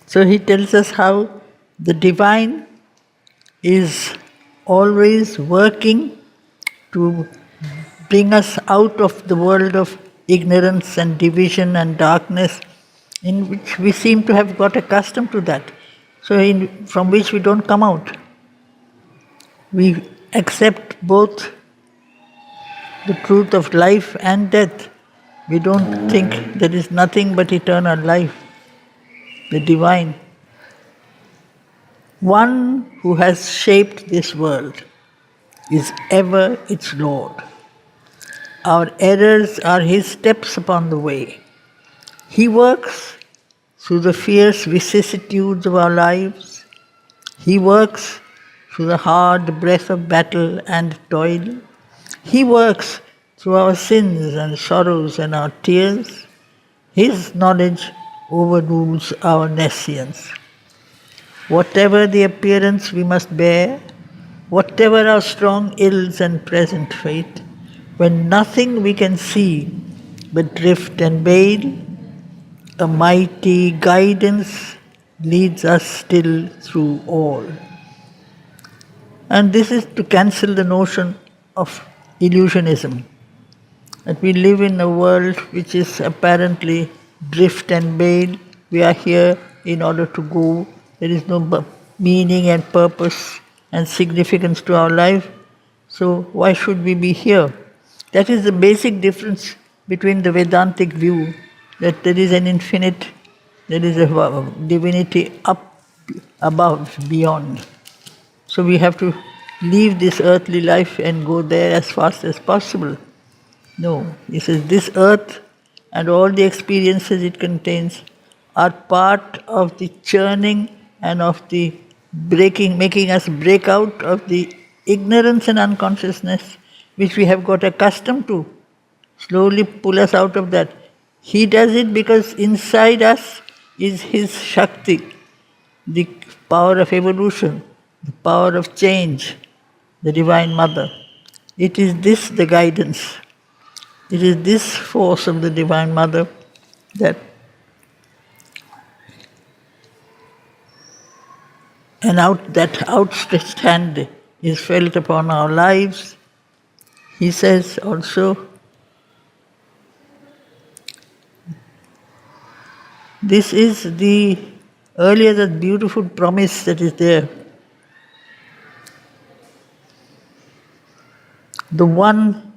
So he tells us how the divine is always working to bring us out of the world of ignorance and division and darkness, in which we seem to have got accustomed to that, from which we don't come out. We accept both the truth of life and death. We don't think there is nothing but eternal life, the divine. One who has shaped this world is ever its Lord. Our errors are his steps upon the way. He works through the fierce vicissitudes of our lives. He works through the hard breath of battle and toil. He works through our sins and sorrows and our tears. His knowledge overrules our nescience. Whatever the appearance we must bear, whatever our strong ills and present fate, when nothing we can see but drift and bale, a mighty guidance leads us still through all. And this is to cancel the notion of illusionism, that we live in a world which is apparently drift and bale. We are here in order to go. There is no meaning and purpose and significance to our life. So why should we be here? That is the basic difference between the Vedantic view, that there is an infinite, there is a divinity up, above, beyond. So we have to leave this earthly life and go there as fast as possible. No, he says this earth and all the experiences it contains are part of the churning and of the breaking, making us break out of the ignorance and unconsciousness which we have got accustomed to. Slowly pull us out of that. He does it because inside us is his Shakti, the power of evolution, the power of change, the Divine Mother. It is this the guidance. It is this force of the Divine Mother that that outstretched hand is felt upon our lives. He says also, this is earlier that beautiful promise that is there. The one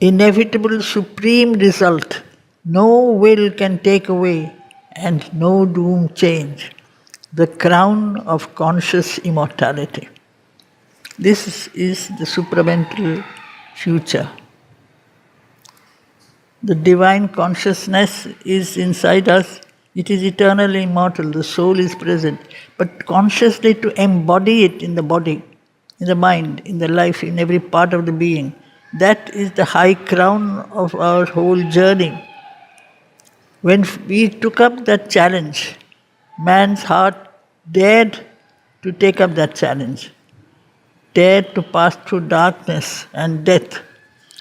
inevitable supreme result no will can take away and no doom change, the crown of conscious immortality. This is the supramental future. The divine consciousness is inside us. It is eternally immortal. The soul is present. But consciously to embody it in the body, in the mind, in the life, in every part of the being, that is the high crown of our whole journey. When we took up that challenge, man's heart dared to take up that challenge, dared to pass through darkness and death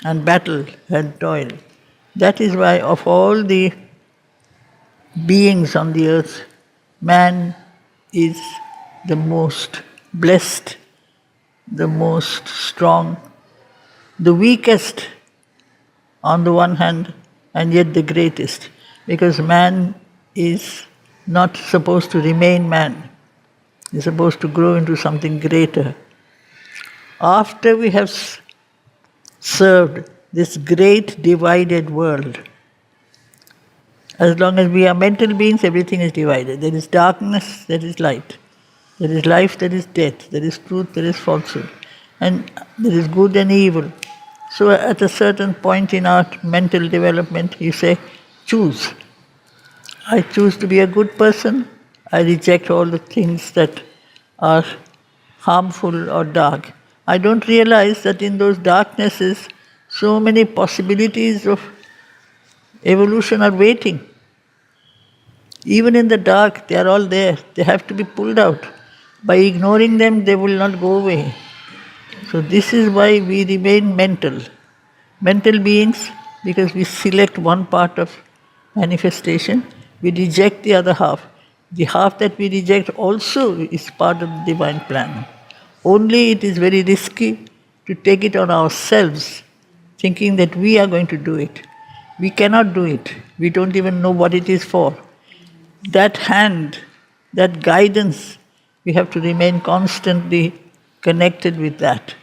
and battle and toil. That is why of all the beings on the earth, man is the most blessed, the most strong, the weakest on the one hand, and yet the greatest, because man is not supposed to remain man. He's supposed to grow into something greater. After we have served this great divided world, as long as we are mental beings, everything is divided. There is darkness, there is light. There is life, there is death. There is truth, there is falsehood. And there is good and evil. So at a certain point in our mental development, you say, choose. I choose to be a good person. I reject all the things that are harmful or dark. I don't realize that in those darknesses, so many possibilities of evolution are waiting. Even in the dark, they are all there. They have to be pulled out. By ignoring them, they will not go away. So this is why we remain mental. Mental beings, because we select one part of manifestation. we reject the other half. The half that we reject also is part of the divine plan. Only it is very risky to take it on ourselves, thinking that we are going to do it. We cannot do it. We don't even know what it is for. That hand, that guidance, we have to remain constantly connected with that.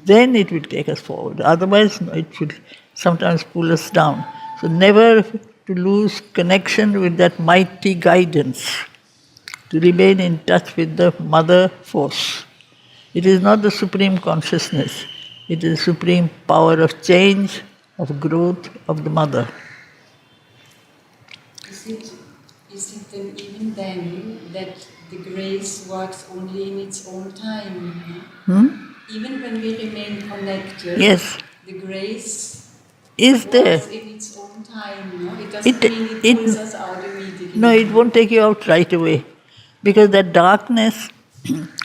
Then it will take us forward. Otherwise, it will sometimes pull us down. So never to lose connection with that mighty guidance, to remain in touch with the mother force. It is not the supreme consciousness. It is the supreme power of change, of growth of the mother. Is it then even then that the grace works only in its own time? Even when we remain connected, yes, the grace is there. works in its own time. No? It doesn't mean it pulls us out immediately. No, it won't take you out right away. Because that darkness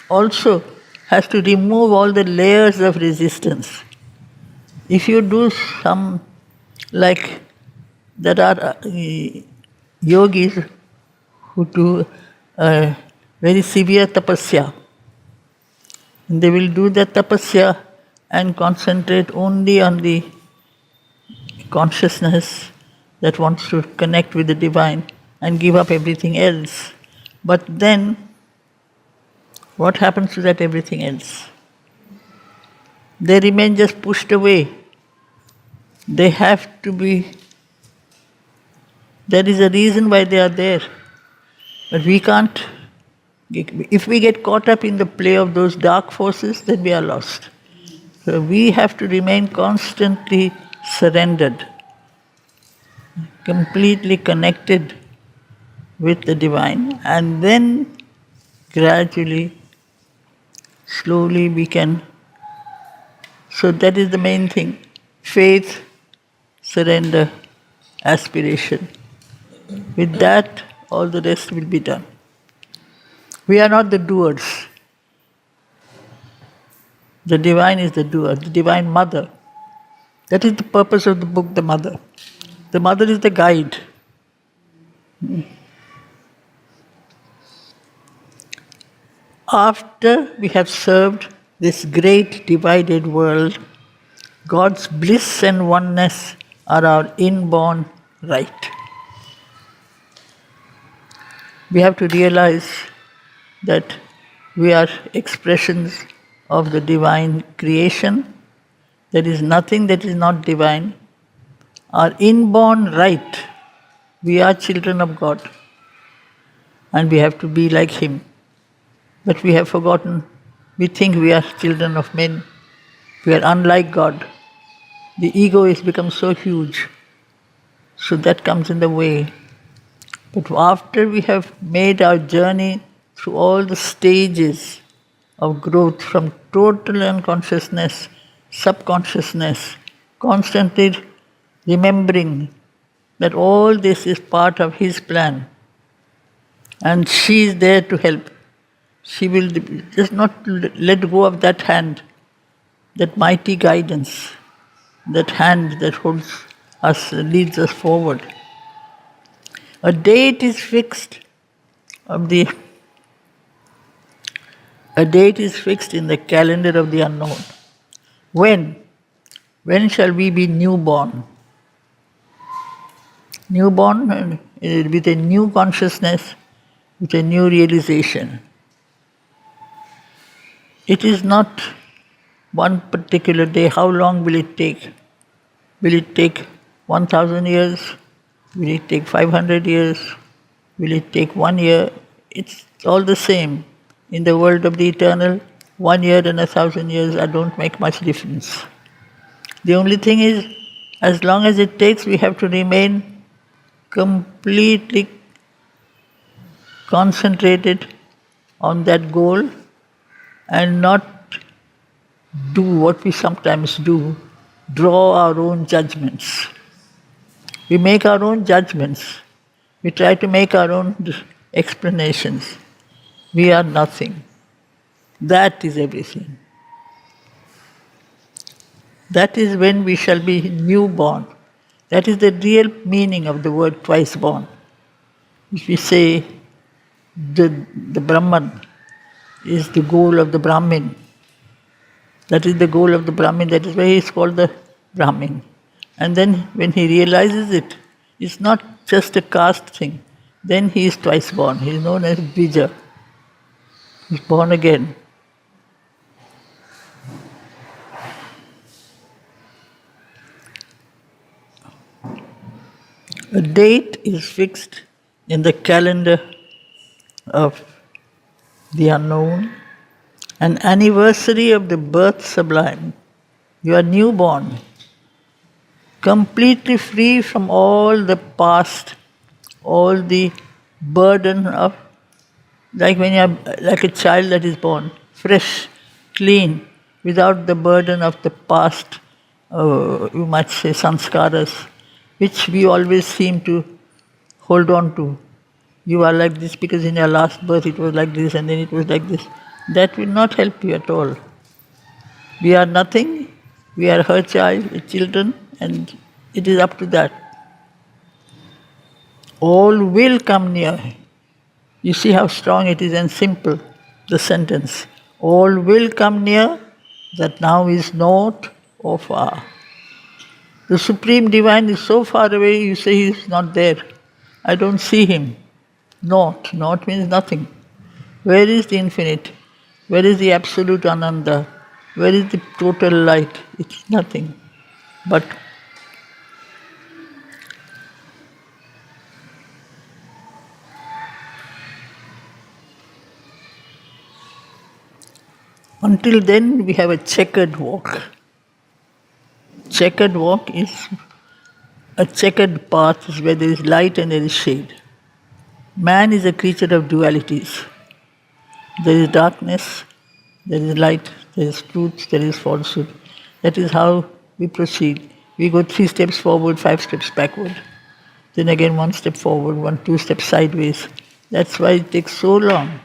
also has to remove all the layers of resistance. If you do some, like there are yogis who do very severe tapasya. And they will do that tapasya and concentrate only on the consciousness that wants to connect with the divine and give up everything else. But then, what happens to that everything else? They remain just pushed away. They have to be. There is a reason why they are there. But we can't. If we get caught up in the play of those dark forces, then we are lost. So we have to remain constantly surrendered, completely connected with the divine, and then gradually, slowly we can. So that is the main thing: faith, surrender, aspiration. With that, all the rest will be done. We are not the doers. The divine is the doer, the divine mother. That is the purpose of the book, The Mother. The mother is the guide. After we have served this great divided world, God's bliss and oneness are our inborn right. We have to realize that we are expressions of the divine creation. There is nothing that is not divine. Our inborn right, we are children of God, and we have to be like Him. But we have forgotten, we think we are children of men. We are unlike God. The ego has become so huge, so that comes in the way. But after we have made our journey through all the stages of growth from total unconsciousness, subconsciousness, constantly remembering that all this is part of His plan, and she is there to help. She will just not let go of that hand, that mighty guidance, that hand that holds us, leads us forward. A date is fixed of the. A date is fixed in the calendar of the unknown. When? When shall we be newborn? Newborn with a new consciousness, with a new realization. It is not one particular day. How long will it take? Will it take 1,000 years? Will it take 500 years? Will it take 1 year? It's all the same. In the world of the eternal, 1 year and 1,000 years don't make much difference. The only thing is, as long as it takes, we have to remain completely concentrated on that goal and not do what we sometimes do, draw our own judgments. We make our own judgments. We try to make our own explanations. We are nothing. That is everything. That is when we shall be newborn. That is the real meaning of the word twice born. If we say the Brahman is the goal of the Brahmin, that is the goal of the Brahmin, that is why he is called the Brahmin. And then when he realizes it, it's not just a caste thing. Then he is twice born. He is known as Bija. He is born again. A date is fixed in the calendar of the unknown, an anniversary of the birth sublime. You are newborn, completely free from all the past, all the burden of, like when you are like a child that is born, fresh, clean, without the burden of the past, you might say sanskaras, which we always seem to hold on to. You are like this because in your last birth it was like this and then it was like this. That will not help you at all. We are nothing, we are her child, children, and it is up to that. All will come near. You see how strong it is and simple, the sentence. All will come near, that now is not or far. The Supreme Divine is so far away, you say he is not there. I don't see him. Not means nothing. Where is the infinite? Where is the absolute Ananda? Where is the total light? It's nothing. But until then we have a checkered walk. Checkered walk is a checkered path where there is light and there is shade. Man is a creature of dualities. There is darkness, there is light, there is truth, there is falsehood. That is how we proceed. We go 3 steps forward, 5 steps backward. Then again 1 step forward, 2 steps sideways. That's why it takes so long.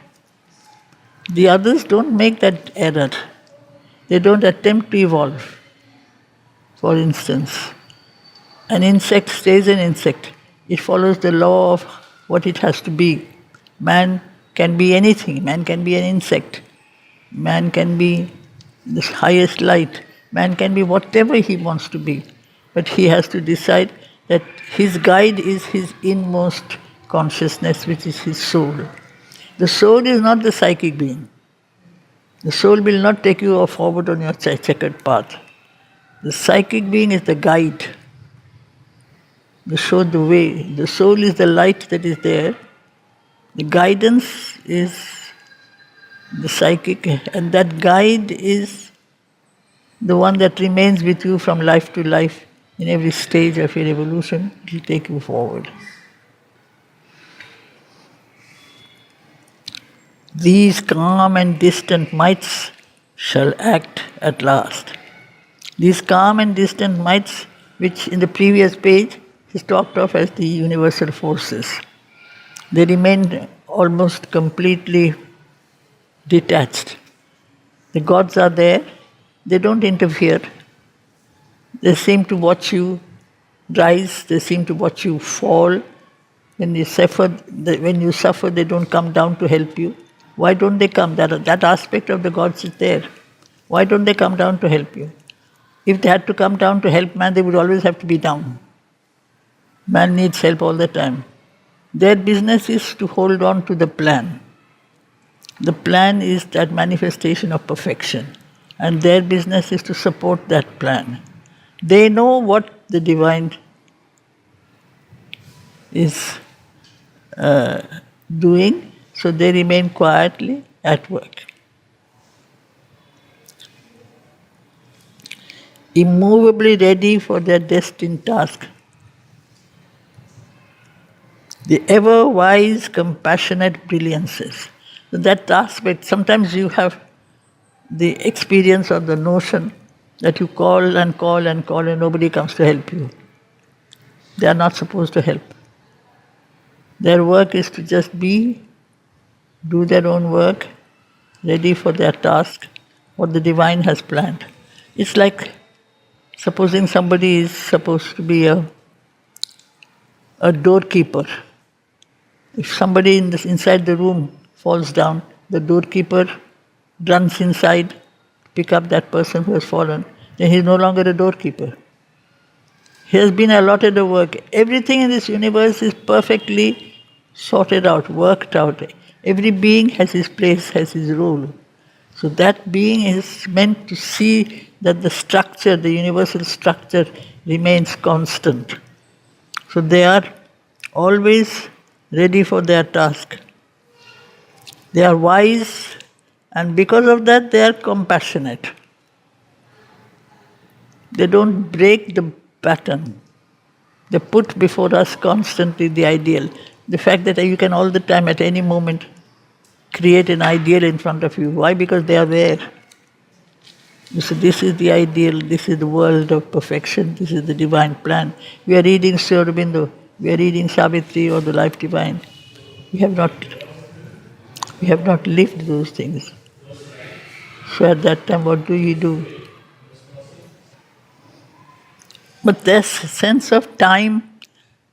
The others don't make that error. They don't attempt to evolve. For instance, an insect stays an insect. It follows the law of what it has to be. Man can be anything. Man can be an insect. Man can be the highest light. Man can be whatever he wants to be. But he has to decide that his guide is his inmost consciousness, which is his soul. The soul is not the psychic being. The soul will not take you forward on your checkered path. The psychic being is the guide. They show the way. The soul is the light that is there. The guidance is the psychic, and that guide is the one that remains with you from life to life in every stage of your evolution. It will take you forward. These calm and distant mights shall act at last. These calm and distant mights, which in the previous page is talked of as the universal forces, they remain almost completely detached. The gods are there, they don't interfere. They seem to watch you rise, they seem to watch you fall. When you suffer, they don't come down to help you. Why don't they come? That aspect of the gods is there. Why don't they come down to help you? If they had to come down to help man, they would always have to be down. Man needs help all the time. Their business is to hold on to the plan. The plan is that manifestation of perfection, and their business is to support that plan. They know what the divine is doing, so they remain quietly at work. Immovably ready for their destined task. The ever-wise, compassionate brilliances. So that aspect, sometimes you have the experience or the notion that you call and call and call and nobody comes to help you. They are not supposed to help. Their work is to just be, do their own work, ready for their task, what the divine has planned. It's like supposing somebody is supposed to be a doorkeeper. If somebody inside the room falls down, the doorkeeper runs inside to pick up that person who has fallen, then he is no longer a doorkeeper. He has been allotted a work. Everything in this universe is perfectly sorted out, worked out. Every being has his place, has his role. So that being is meant to see that the structure, the universal structure, remains constant. So they are always ready for their task. They are wise, and because of that they are compassionate. They don't break the pattern. They put before us constantly the ideal. The fact that you can all the time, at any moment, create an ideal in front of you. Why? Because they are there. You say, this is the ideal, this is the world of perfection, this is the divine plan. We are reading Sri Aurobindo, we are reading Savitri or the Life Divine. We have not lived those things. So at that time, what do we do? But their sense of time,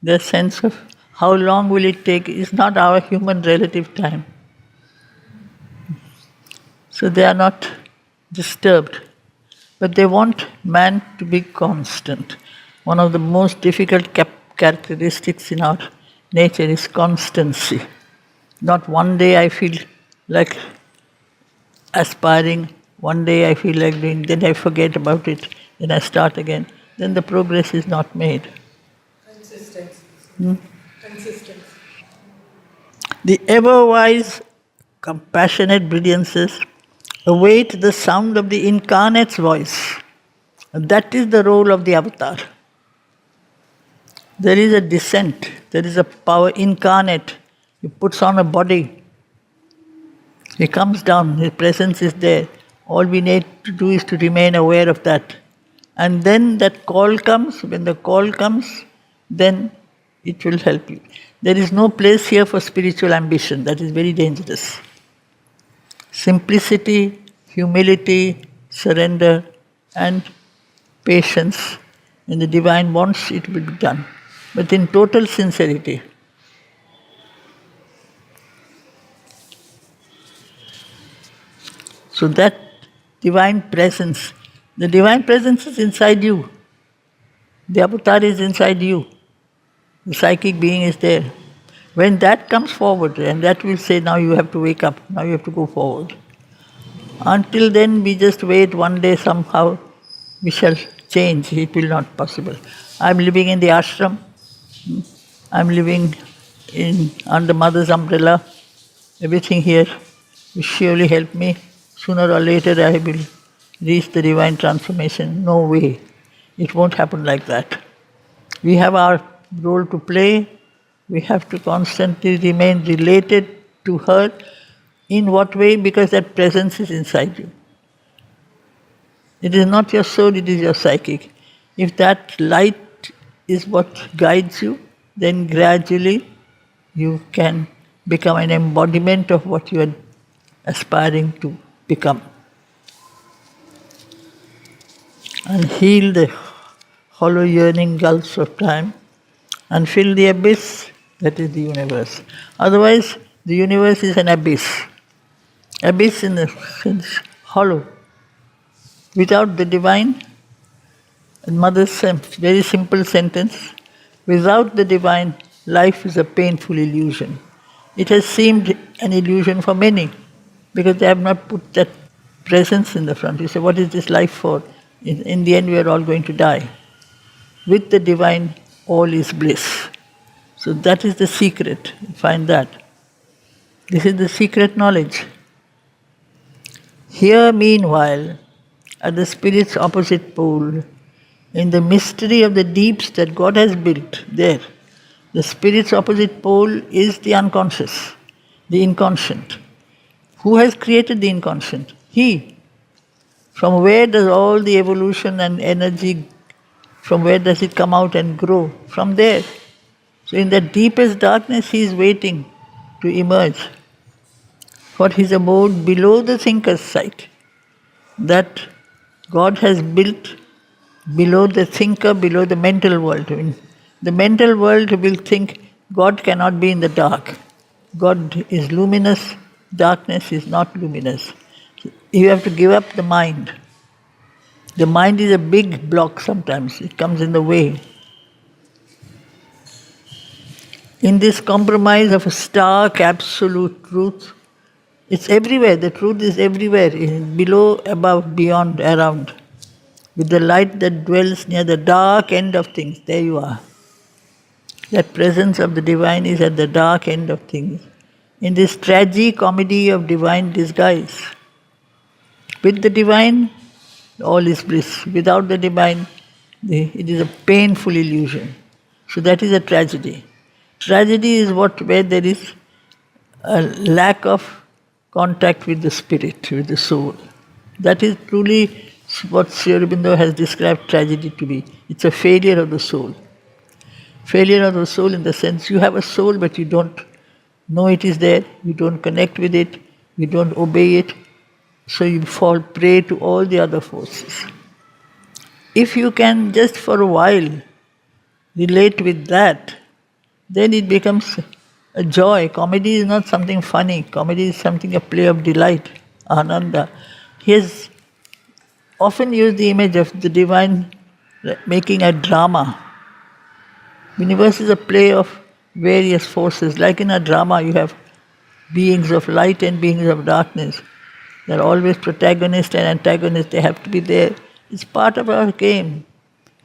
their sense of how long will it take is not our human relative time. So they are not disturbed. But they want man to be constant. One of the most difficult characteristics in our nature is constancy. Not one day I feel like aspiring, one day I feel like doing, then I forget about it, then I start again. Then the progress is not made. Consistency. Consistency. The ever-wise, compassionate brilliances await the sound of the incarnate's voice. And that is the role of the avatar. There is a descent, there is a power incarnate. He puts on a body. He comes down, his presence is there. All we need to do is to remain aware of that. And then that call comes, when the call comes, then it will help you. There is no place here for spiritual ambition, that is very dangerous. Simplicity, humility, surrender, and patience. When the divine wants, it will be done. But in total sincerity. So that divine presence, the divine presence is inside you. The avatar is inside you. The psychic being is there. When that comes forward, and that will say, now you have to wake up, now you have to go forward. Until then, we just wait, one day somehow we shall change. It will not possible. I'm living in the ashram. I'm living under Mother's umbrella. Everything here will surely help me. Sooner or later I will reach the divine transformation. No way. It won't happen like that. We have our role to play. We have to constantly remain related to her. In what way? Because that presence is inside you. It is not your soul, it is your psychic. If that light is what guides you, then gradually you can become an embodiment of what you are aspiring to become. And heal the hollow yearning gulfs of time and fill the abyss that is the universe. Otherwise, the universe is an abyss. Abyss in the sense hollow. Without the divine, Mother's very simple sentence, without the divine, life is a painful illusion. It has seemed an illusion for many, because they have not put that presence in the front. You say, what is this life for? In the end, we are all going to die. With the divine, all is bliss. So that is the secret. Find that. This is the secret knowledge. Here, meanwhile, at the spirit's opposite pole, in the mystery of the deeps that God has built there, the spirit's opposite pole is the unconscious, the inconscient. Who has created the inconscient? He. From where does all the evolution and energy, from where does it come out and grow? From there. So in the deepest darkness, he is waiting to emerge for his abode below the thinker's sight. That God has built below the thinker, below the mental world. The mental world will think God cannot be in the dark. God is luminous, darkness is not luminous. You have to give up the mind. The mind is a big block sometimes, it comes in the way. In this compromise of a stark absolute truth, it's everywhere, the truth is everywhere, below, above, beyond, around. With the light that dwells near the dark end of things, there you are. That presence of the divine is at the dark end of things. In this tragi-comedy of divine disguise. With the divine, all is bliss. Without the divine, it is a painful illusion. So that is a tragedy. Tragedy is where there is a lack of contact with the spirit, with the soul. That is truly what Sri Aurobindo has described tragedy to be. It's a failure of the soul. Failure of the soul in the sense you have a soul but you don't know it is there, you don't connect with it, you don't obey it, so you fall prey to all the other forces. If you can just for a while relate with that, then it becomes a joy. Comedy is not something funny, comedy is something, a play of delight, ananda. He has often used the image of the divine making a drama. The universe is a play of various forces. Like in a drama, you have beings of light and beings of darkness. They're always protagonist and antagonist, they have to be there. It's part of our game.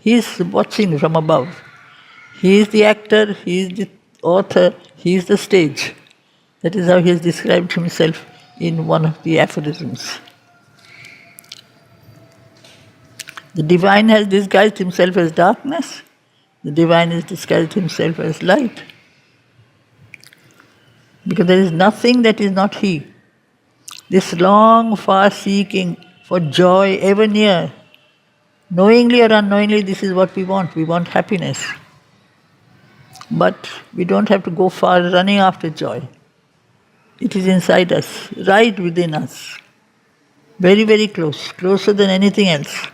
He's watching from above. He is the actor, he is the author, he is the stage. That is how he has described himself in one of the aphorisms. The divine has disguised himself as darkness. The divine has disguised himself as light. Because there is nothing that is not he. This long, far seeking for joy ever near, knowingly or unknowingly, this is what we want. We want happiness. But we don't have to go far running after joy. It is inside us, right within us. Very, very close, closer than anything else.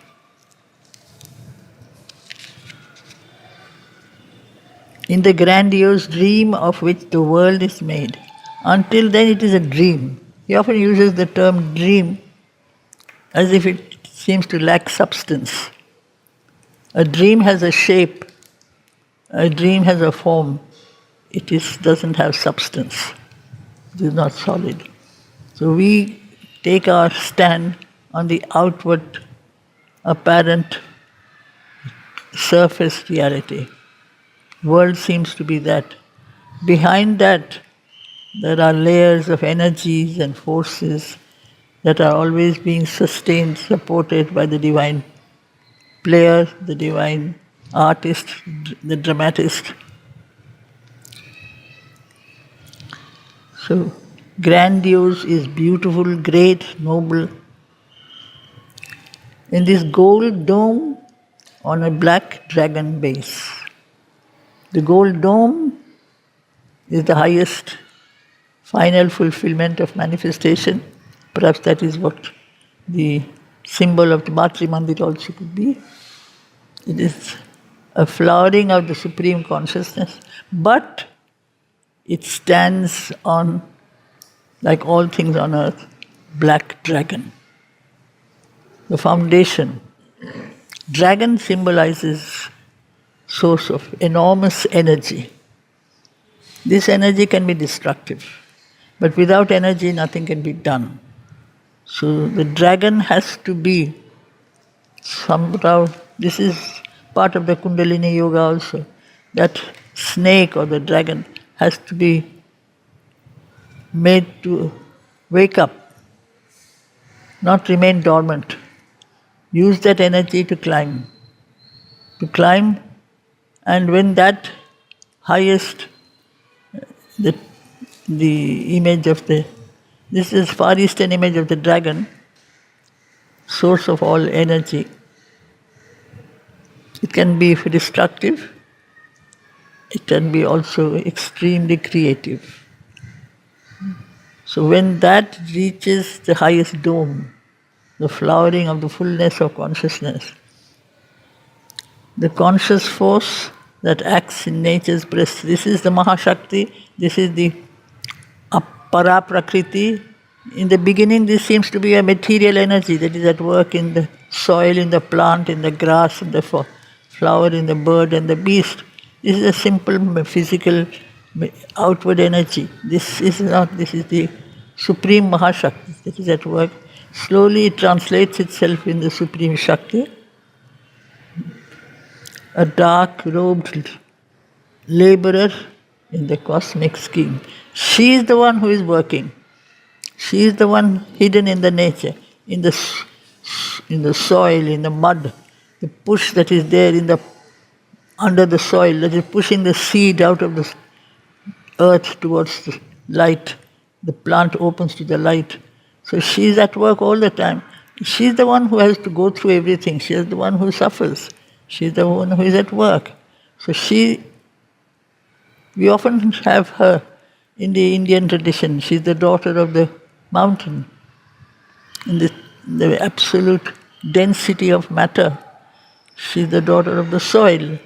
In the grandiose dream of which the world is made. Until then it is a dream. He often uses the term dream as if it seems to lack substance. A dream has a shape, a dream has a form. It doesn't have substance. It is not solid. So we take our stand on the outward, apparent, surface reality. World seems to be that. Behind that, there are layers of energies and forces that are always being sustained, supported by the divine player, the divine artist, the dramatist. So, grandiose is beautiful, great, noble. In this gold dome on a black dragon base. The gold dome is the highest final fulfillment of manifestation. Perhaps that is what the symbol of the Matri Mandir also could be. It is a flowering of the Supreme Consciousness, but it stands on, like all things on earth, black dragon. The foundation. Dragon symbolizes source of enormous energy. This energy can be destructive, but without energy nothing can be done. So the dragon has to be somehow, this is part of the Kundalini Yoga also, that snake or the dragon has to be made to wake up, not remain dormant. Use that energy to climb. And when that highest, the image of this is Far Eastern image of the dragon, source of all energy. It can be destructive, it can be also extremely creative. So when that reaches the highest dome, the flowering of the fullness of consciousness, the conscious force that acts in nature's breast. This is the Mahashakti, this is the Para Prakriti. In the beginning, this seems to be a material energy that is at work in the soil, in the plant, in the grass, in the flower, in the bird and the beast. This is a simple physical outward energy. This is not, this is the Supreme Mahashakti that is at work. Slowly it translates itself in the Supreme Shakti. A dark-robed laborer in the cosmic scheme. She is the one who is working. She is the one hidden in the nature, in the soil, in the mud, the push that is there under the soil, that is pushing the seed out of the earth towards the light. The plant opens to the light. So she is at work all the time. She is the one who has to go through everything. She is the one who suffers. She is the one who is at work. So we often have her in the Indian tradition. She is the daughter of the mountain. In the absolute density of matter, she is the daughter of the soil.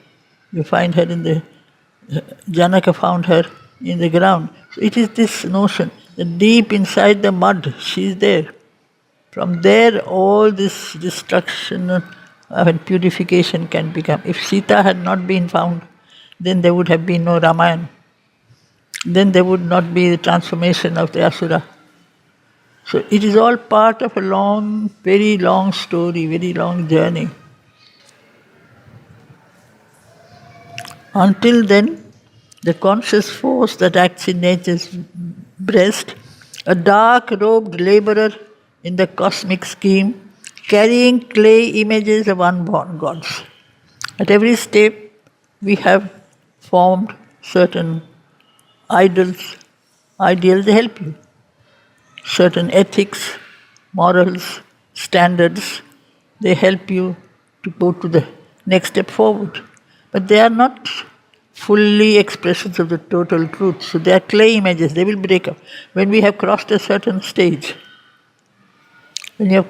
You find her in the Janaka found her in the ground. So it is this notion that deep inside the mud, she is there. From there, all this destruction and purification can become. If Sita had not been found, then there would have been no Ramayana. Then there would not be the transformation of the Asura. So it is all part of a long, very long story, very long journey. Until then, the conscious force that acts in nature's breast, a dark-robed laborer in the cosmic scheme, carrying clay images of unborn gods. At every step, we have formed certain ideals to help you. Certain ethics, morals, standards, they help you to go to the next step forward. But they are not fully expressions of the total truth. So they are clay images, they will break up. When we have crossed a certain stage, the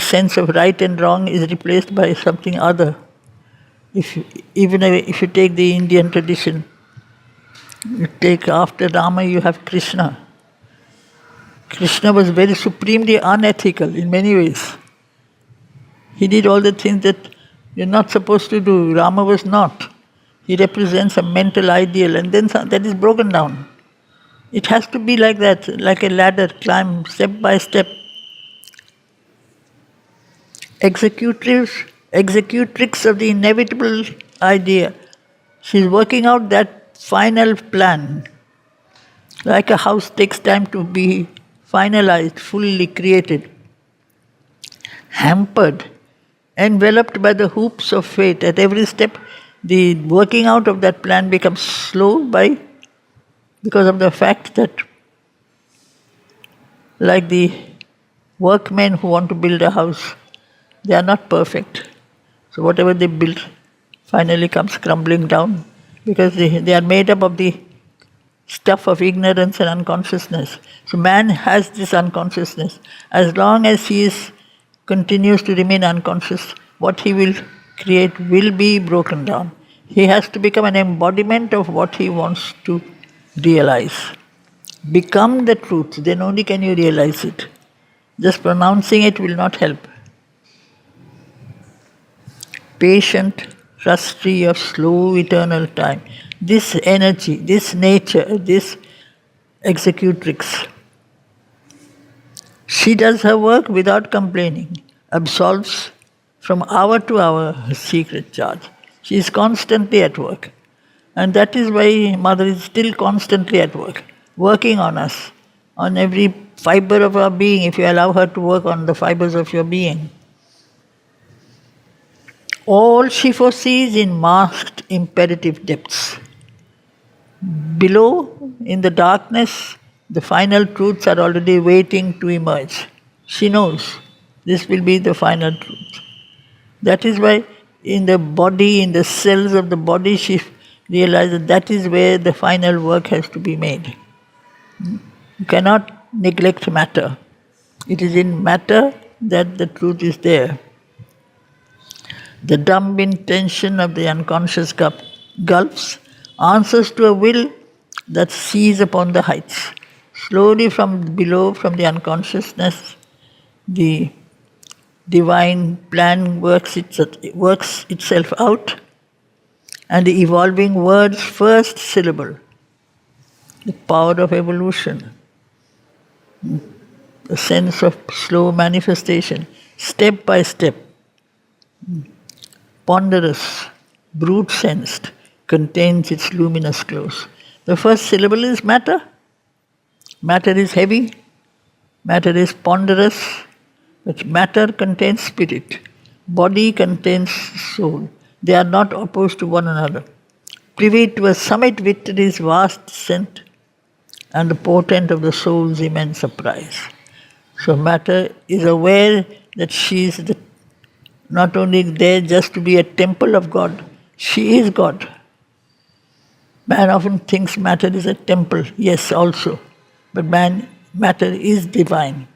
sense of right and wrong is replaced by something other. If you take the Indian tradition, you take after Rama, you have Krishna. Krishna was very supremely unethical in many ways. He did all the things that you're not supposed to do. Rama was not. He represents a mental ideal, and then that is broken down. It has to be like that, like a ladder, climb step by step. Executrix of the inevitable idea. She's working out that final plan. Like a house takes time to be finalized, fully created. Hampered, enveloped by the hoops of fate. At every step, the working out of that plan becomes slow because of the fact that, like the workmen who want to build a house, they are not perfect. So whatever they build finally comes crumbling down because they are made up of the stuff of ignorance and unconsciousness. So man has this unconsciousness. As long as he continues to remain unconscious, what he will create will be broken down. He has to become an embodiment of what he wants to realize. Become the truth, then only can you realize it. Just pronouncing it will not help. Patient, trustee of slow eternal time. This energy, this nature, this executrix, she does her work without complaining, absolves from hour to hour her secret charge. She is constantly at work. And that is why Mother is still constantly at work, working on us, on every fiber of our being, if you allow her to work on the fibers of your being. All she foresees in masked imperative depths. Below, in the darkness, the final truths are already waiting to emerge. She knows this will be the final truth. That is why in the body, in the cells of the body, she realizes that is where the final work has to be made. You cannot neglect matter. It is in matter that the truth is there. The dumb intention of the unconscious gulfs answers to a will that sees upon the heights. Slowly from below, from the unconsciousness, the divine plan works itself out, and the evolving word's first syllable, the power of evolution, the sense of slow manifestation, step by step, ponderous, brute-sensed, contains its luminous close. The first syllable is matter. Matter is heavy, matter is ponderous, but matter contains spirit. Body contains soul. They are not opposed to one another. Privy to a summit victory's vast descent and the portent of the soul's immense surprise. So matter is aware that she is not only there just to be a temple of God, she is God. Man often thinks matter is a temple, yes, also. But matter is divine.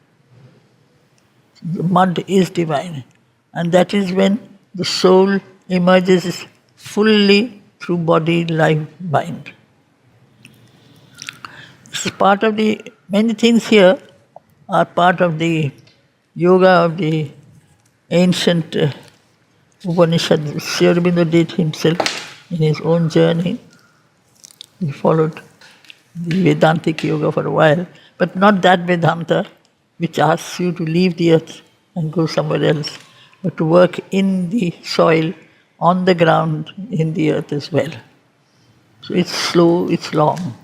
The mud is divine. And that is when the soul emerges fully through body, life, mind. This is part of many things here are part of the yoga of the ancient Upanishads. Sri Aurobindo did himself in his own journey. He followed the Vedantic yoga for a while, but not that Vedanta which asks you to leave the earth and go somewhere else, but to work in the soil, on the ground, in the earth as well. So it's slow, it's long.